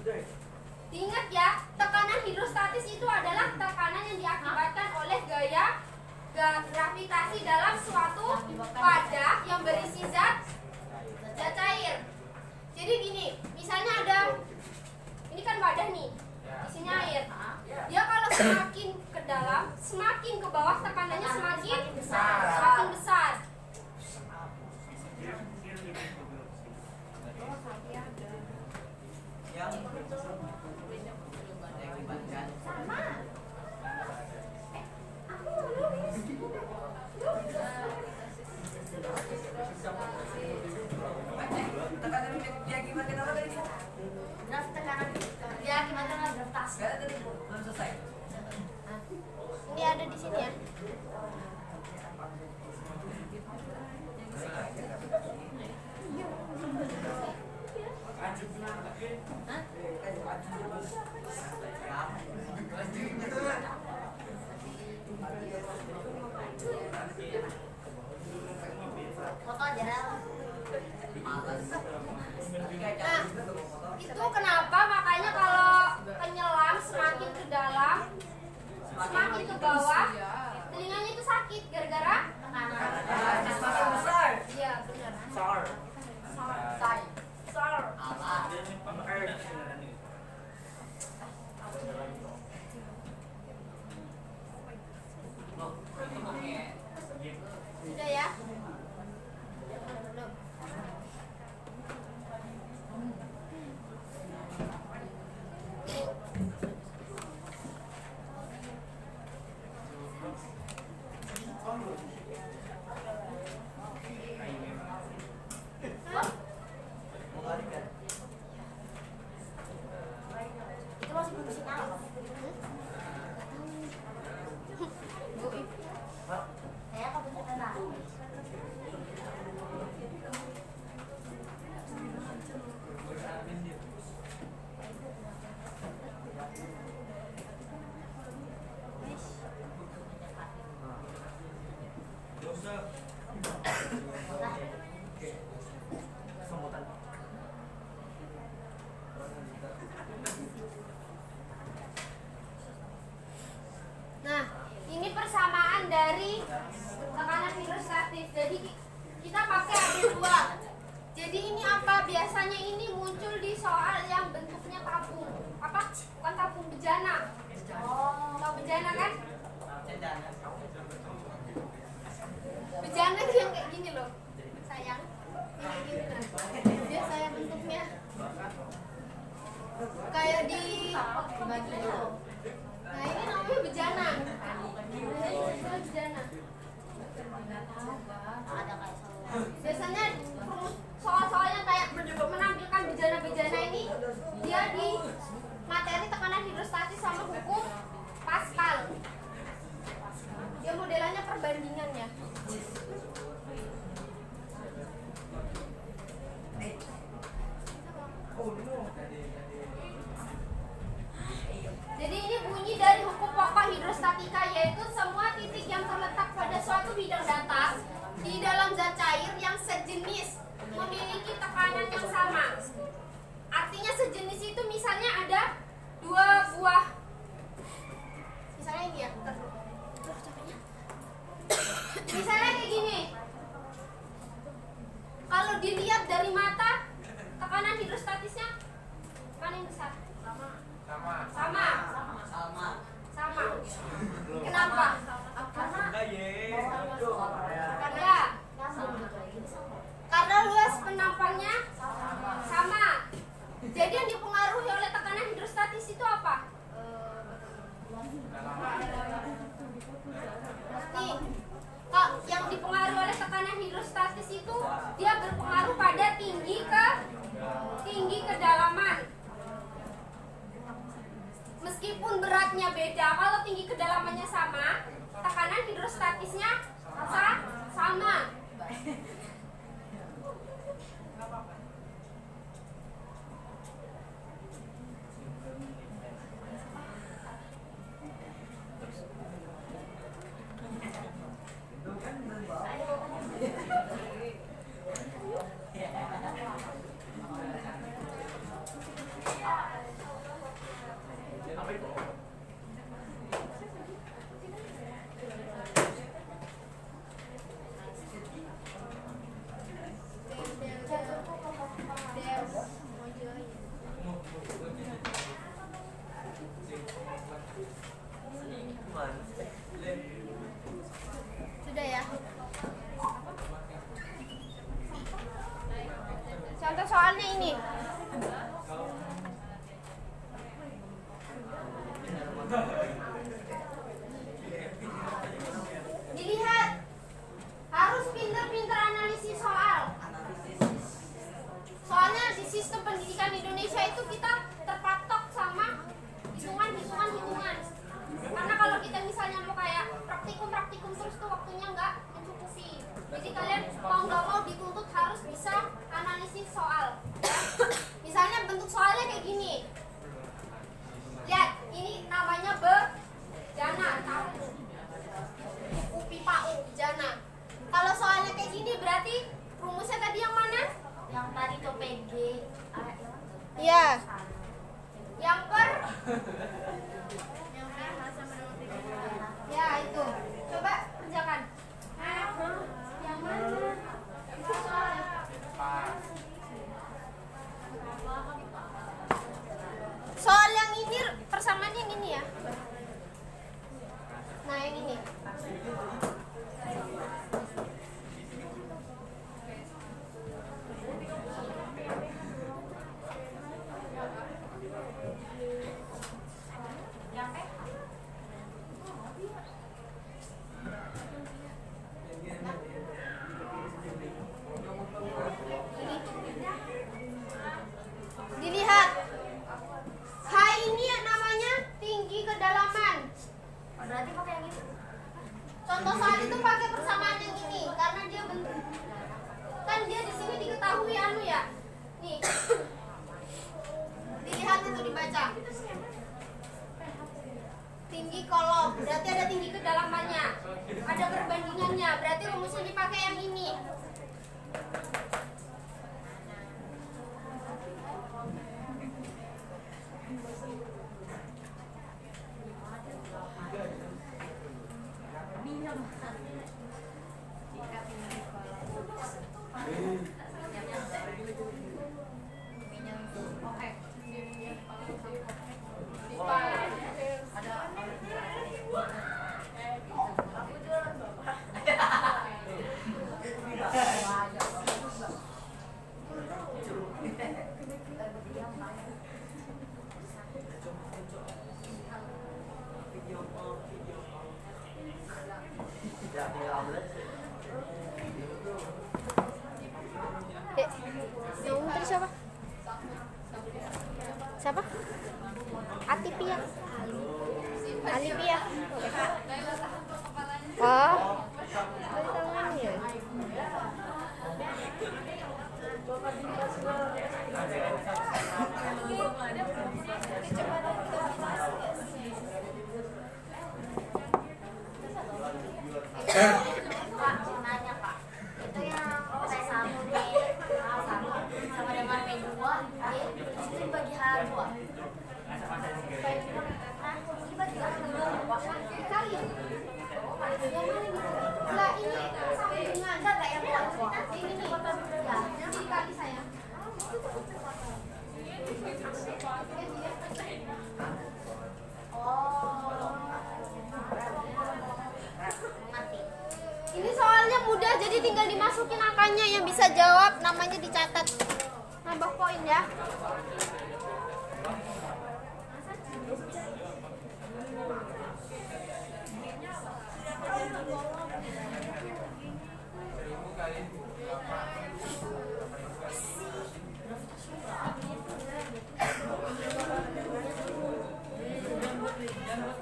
Diingat ya, tekanan hidrostatis itu adalah tekanan yang diakibatkan oleh gaya gravitasi dalam suatu wadah yang berisi zat cair. Jadi gini, misalnya ada, ini kan wadah nih, isinya air. Dia kalau semakin ke dalam, semakin ke bawah tekanannya semakin besar. Ini ada di sini ya. Nah, itu kenapa makanya kalau penyelam semakin ke dalam, semakin ke bawah, telinganya itu sakit gara-gara semakin besar. Iya benar. SAR. Sudah ya? Belum. Itu masih belum sinyal apa? Saya apa bentuk kenal? Nah, ini persamaan dari tekanan hidrostatis. Jadi kita pakai ada dua. Jadi ini apa? Biasanya ini muncul di soal yang bentuknya tabung. Apa? Bukan tabung, bejana. Oh, tahu bejana kan? Bejana itu yang kayak gini loh, sayang. Ini gini nah. Biasanya bentuknya kayak di gitu. Nah ini namanya bejana. Bejana. Biasanya soal-soal yang kayak menampilkan bejana-bejana ini dia di materi tekanan hidrostatis sama hukum Pascal. Dia modelannya perbandingannya. Jadi ini bunyi dari hukum pokok hidrostatika, yaitu semua titik yang terletak pada suatu bidang datar di dalam zat cair yang sejenis memiliki tekanan yang sama. Artinya sejenis itu misalnya ada dua buah, misalnya ini ya, misalnya kayak gini. Kalau dilihat dari mata, tekanan hidrostatisnya mana yang besar? Sama. Kenapa? Karena luas penampangnya sama. Jadi yang dipengaruhi oleh tekanan hidrostatis itu apa? Nih, kok yang dipengaruhi oleh tekanan hidrostatis itu dia berpengaruh pada tinggi kedalaman. Meskipun beratnya beda, kalau tinggi kedalamannya sama, tekanan hidrostatisnya sama. Contoh soalnya ini. Dilihat, harus pintar-pintar analisis soal. Soalnya di sistem pendidikan Indonesia itu kita terpatok sama hitungan. Karena kalau kita misalnya mau kayak praktikum terus tuh waktunya nggak mencukupi. Jadi kalian mau nggak mau dituntut harus bisa analisis soal. Misalnya bentuk soalnya kayak gini. Lihat, ini namanya bejana, tahu? Bejana. Kalau soalnya kayak gini berarti rumusnya tadi yang mana? Yang tadi tuh PG. Iya. Yang per? Ya itu. Coba kerjakan. Yang mana? Soal yang ini persamaan yang ini ya. Nah yang ini. Dilihat, H ini namanya tinggi kedalaman. Berarti pakai yang itu. Contoh soal itu pakai persamaan yang ini karena dia bentuk. Kan dia di sini diketahui anu ya. Nih. Dilihat itu dibaca. Tinggi kolom, berarti ada tinggi kedalamannya. Ada perbandingannya, berarti rumusnya dipakai yang ini. Yang tadi siapa? Siapa? Atipia. Alipia. Oh. Dari tangannya. Pak, mau nanya Pak. Itu yang P1 nih, sama dengan P2, itu dibagi H2. Nah, dibagi H2. Kali. Nah, ini sama dengan Enggak yang kuat. ini nih. Ya, yang dikali saya. Mati. Ini soalnya mudah, jadi tinggal dimasukin angkanya, yang bisa jawab namanya dicatat. Nambah poin ya.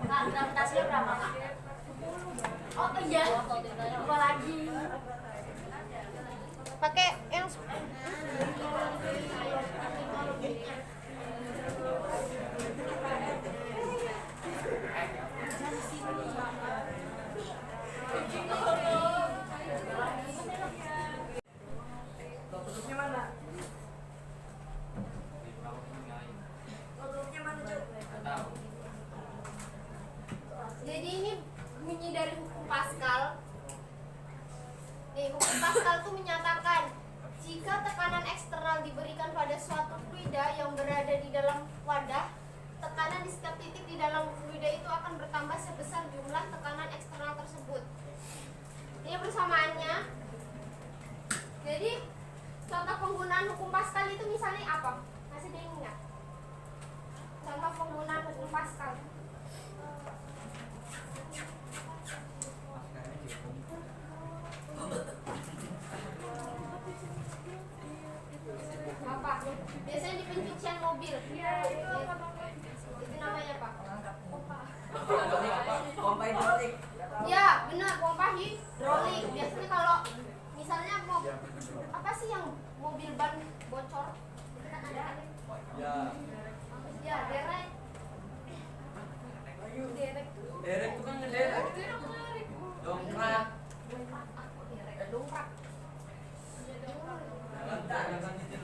Kak, gravitasinya berapa Kak? Oh iya. Apa lagi? Pakai yang jadi ini bunyi dari hukum Pascal. Hukum Pascal itu menyatakan jika tekanan eksternal diberikan pada suatu fluida yang berada di dalam wadah, tekanan di setiap titik di dalam fluida itu akan bertambah sebesar jumlah tekanan eksternal tersebut. Ini persamaannya. Jadi contoh penggunaan penggunaan hukum Pascal itu misalnya apa? Masih ada yang ingat? Contoh penggunaan hukum Pascal. Apa? Biasanya di pencucian mobil. Itu namanya apa? Pompa hidrolik. Ya, benar, pompa hidrolik. Biasanya kalau misalnya mau apa sih yang mobil ban bocor? Itu kan ada Ya. ya derek. Derek tuh kan ngederek. Dongkrak. Dongkrak. Jangan nyetir.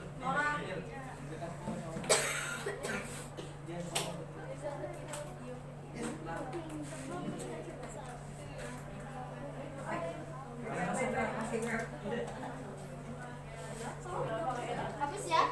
Habis ya?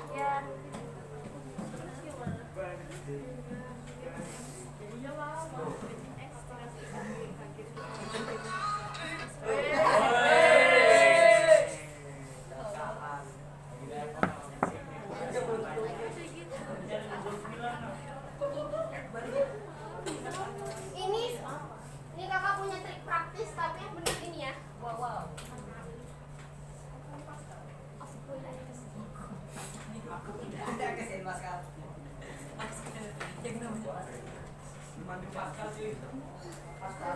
Ini kakak punya trik praktis tapi yang benar ini ya. Wow. Ada kesin Pascal. Mandi Pascal sih. Pascal.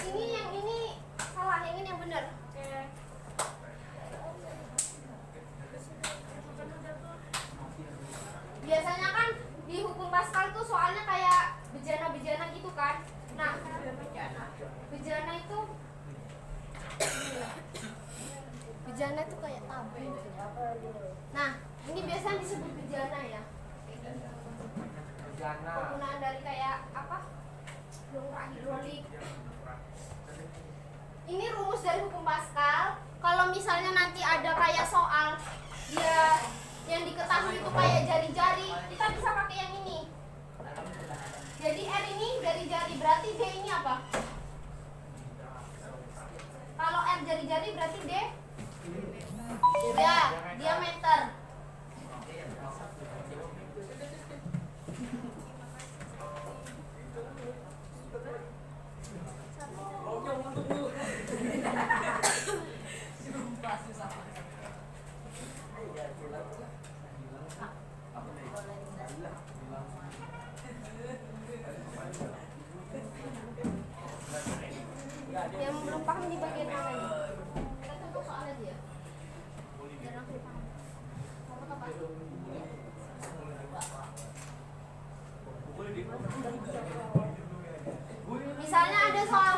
Ini salah, yang ini yang benar. Biasanya kan di hukum Pascal tuh soalnya kayak bejana-bejana gitu kan. Nah, bejana itu bejana itu kayak tabe. Nah, ini biasanya disebut bejana ya. Penggunaan dari kayak apa? Dongkrak hidrolik. Ini rumus dari hukum Pascal. Kalau misalnya nanti ada kayak soal dia yang diketahui itu kayak jari-jari, kita bisa pakai yang ini. Jadi R ini jari-jari, berarti D ini apa? Kalau R jari-jari berarti D ya, diameter. Yang belum paham di bagian mana ini? Kita contoh soal aja ya. Biar langsung paham. Kamu apa? Misalnya ada soal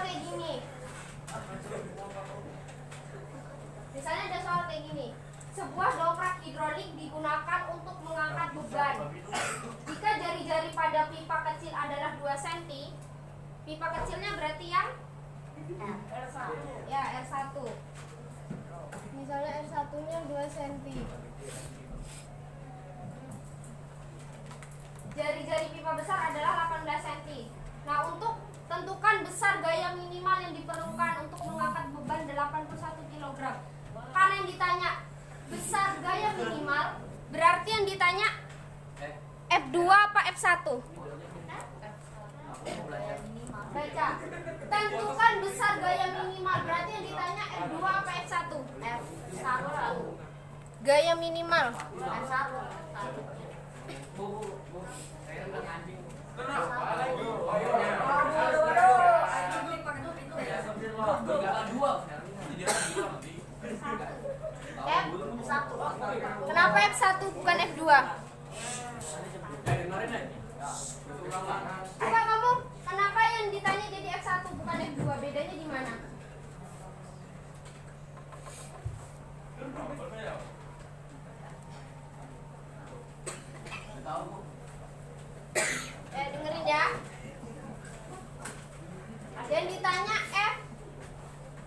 kayak gini. Sebuah dongkrak hidrolik digunakan untuk mengangkat beban. Jika jari-jari pada pipa kecil adalah 2 cm, pipa kecilnya berarti yang R1. ya R1. Misalnya R1-nya 2 cm. Jari-jari pipa besar adalah 18 cm. Nah, untuk tentukan besar gaya minimal yang diperlukan untuk mengangkat beban 81 kg. Karena yang ditanya besar gaya minimal, berarti yang ditanya F2 apa F1? Baca. Tentukan besar gaya minimal, berarti yang ditanya F2 apa F1? F1. Gaya minimal. R1. Kenapa F1 bukan F2? Coba kamu, kenapa yang ditanya jadi F1 bukan F2? Bedanya di mana? Dengerin ya. Yang ditanya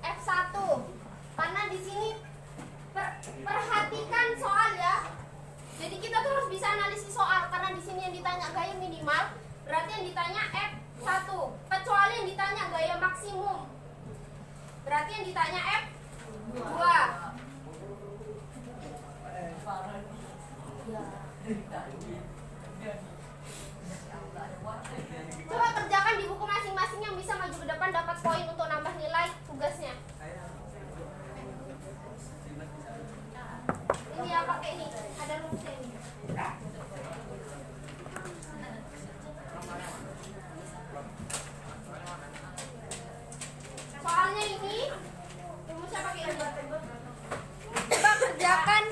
F1 berarti yang ditanya F1. Kecuali yang ditanya gaya maksimum, berarti yang ditanya F2. Coba kerjakan di buku masing-masing, yang bisa maju ke depan dapat poin untuk nambah nilai tugasnya. Ini ya pakai ini, ada rumusnya ini. Soalnya ini rumusnya pakai ini. Coba kerjakan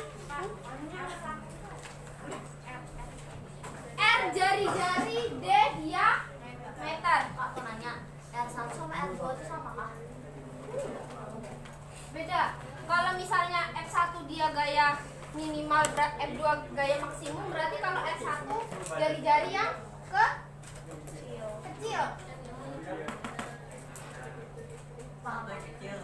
R jari-jari, D diameter. Kak, aku nanya, R1 sama R2 itu sama kah? Beda. Kalau misalnya F1 dia gaya minimal, F2 gaya maksimum, berarti kalau F1 jari-jari yang kecil. Sampai kecil.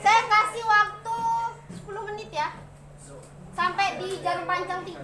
Saya kasih waktu 10 menit ya. Sampai di jarum panjang 3.